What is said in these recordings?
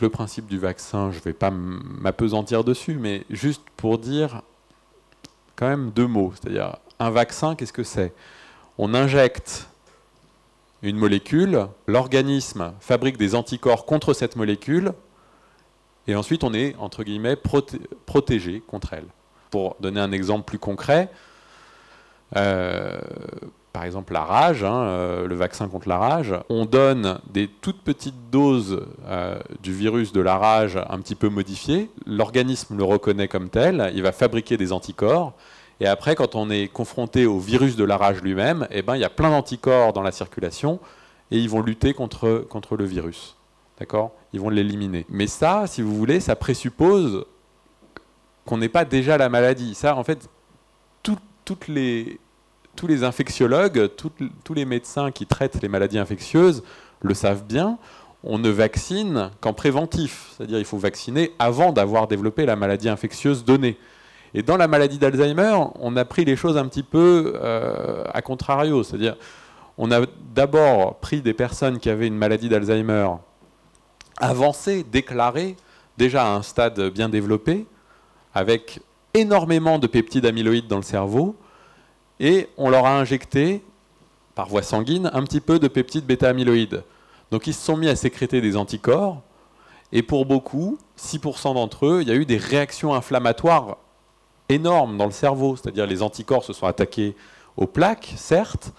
le principe du vaccin, je ne vais pas m'appesantir dessus, mais juste pour dire quand même deux mots. C'est-à-dire, un vaccin, qu'est-ce que c'est? On injecte une molécule, l'organisme fabrique des anticorps contre cette molécule, et ensuite on est, entre guillemets, protégé contre elle. Pour donner un exemple plus concret, par exemple la rage, le vaccin contre la rage, on donne des toutes petites doses du virus de la rage un petit peu modifié, l'organisme le reconnaît comme tel, il va fabriquer des anticorps, et après quand on est confronté au virus de la rage lui-même, eh ben, il y a plein d'anticorps dans la circulation, et ils vont lutter contre le virus. D'accord? Ils vont l'éliminer. Mais ça, si vous voulez, ça présuppose qu'on n'ait pas déjà la maladie. Ça, en fait, tous les infectiologues, tous les médecins qui traitent les maladies infectieuses le savent bien, on ne vaccine qu'en préventif. C'est-à-dire qu'il faut vacciner avant d'avoir développé la maladie infectieuse donnée. Et dans la maladie d'Alzheimer, on a pris les choses un petit peu à contrario. C'est-à-dire on a d'abord pris des personnes qui avaient une maladie d'Alzheimer avancée, déclarée, déjà à un stade bien développé, avec énormément de peptides amyloïdes dans le cerveau, et on leur a injecté, par voie sanguine, un petit peu de peptides bêta-amyloïdes. Donc ils se sont mis à sécréter des anticorps, et pour beaucoup, 6% d'entre eux, il y a eu des réactions inflammatoires énormes dans le cerveau, c'est-à-dire les anticorps se sont attaqués aux plaques, certes,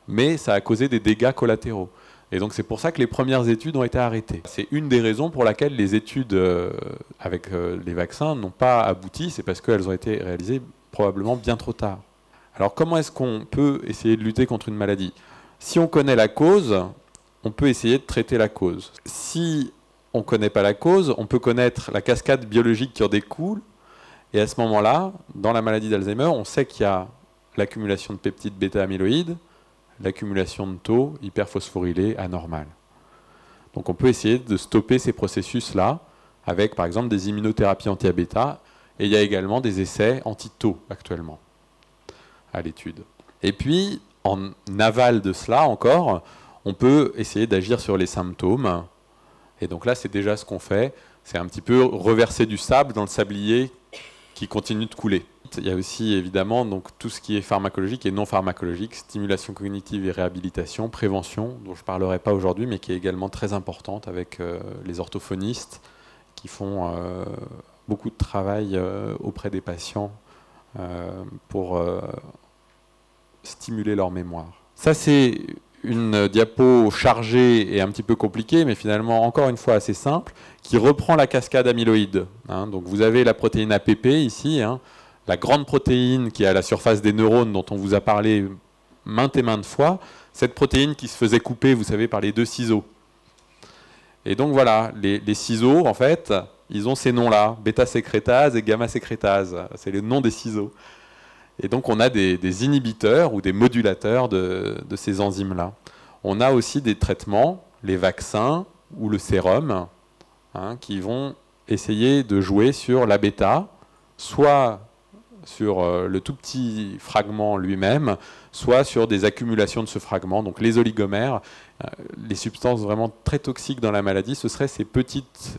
mais ça a causé des dégâts collatéraux. Et donc c'est pour ça que les premières études ont été arrêtées. C'est une des raisons pour laquelle les études avec les vaccins n'ont pas abouti, c'est parce qu'elles ont été réalisées probablement bien trop tard. Alors comment est-ce qu'on peut essayer de lutter contre une maladie? Si on connaît la cause, on peut essayer de traiter la cause. Si on ne connaît pas la cause, on peut connaître la cascade biologique qui en découle, et à ce moment-là, dans la maladie d'Alzheimer, on sait qu'il y a l'accumulation de peptides bêta-amyloïdes, l'accumulation de taux hyperphosphorylés anormal. Donc on peut essayer de stopper ces processus-là avec par exemple des immunothérapies anti-A-bêta, et il y a également des essais anti-tau actuellement à l'étude. Et puis, en aval de cela encore, on peut essayer d'agir sur les symptômes, et donc là c'est déjà ce qu'on fait, c'est un petit peu reverser du sable dans le sablier qui continue de couler. Il y a aussi évidemment donc, tout ce qui est pharmacologique et non pharmacologique, stimulation cognitive et réhabilitation, prévention, dont je ne parlerai pas aujourd'hui, mais qui est également très importante avec les orthophonistes qui font beaucoup de travail auprès des patients pour stimuler leur mémoire. Ça c'est une diapo chargée et un petit peu compliquée, mais finalement encore une fois assez simple, qui reprend la cascade amyloïde. Donc vous avez la protéine APP ici, la grande protéine qui est à la surface des neurones dont on vous a parlé maintes et maintes fois, cette protéine qui se faisait couper, vous savez, par les deux ciseaux. Et donc voilà, les ciseaux, en fait, ils ont ces noms-là, bêta-sécrétase et gamma-sécrétase. C'est le nom des ciseaux. Et donc on a des inhibiteurs ou des modulateurs de ces enzymes-là. On a aussi des traitements, les vaccins ou le sérum, qui vont essayer de jouer sur la bêta, soit sur le tout petit fragment lui-même, soit sur des accumulations de ce fragment. Donc les oligomères, les substances vraiment très toxiques dans la maladie, ce seraient ces petites...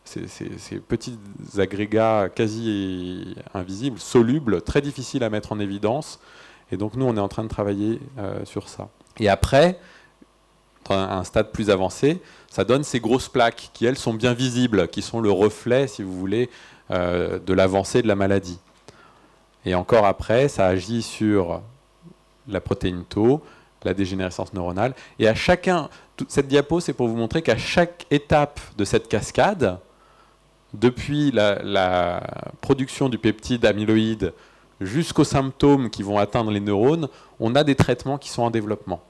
Ces petits agrégats quasi invisibles, solubles, très difficiles à mettre en évidence. Et donc nous, on est en train de travailler sur ça. Et après, à un stade plus avancé, ça donne ces grosses plaques qui, elles, sont bien visibles, qui sont le reflet, si vous voulez, de l'avancée de la maladie. Et encore après, ça agit sur la protéine tau, la dégénérescence neuronale. Et à chacun, cette diapo, c'est pour vous montrer qu'à chaque étape de cette cascade, depuis la production du peptide amyloïde jusqu'aux symptômes qui vont atteindre les neurones, on a des traitements qui sont en développement.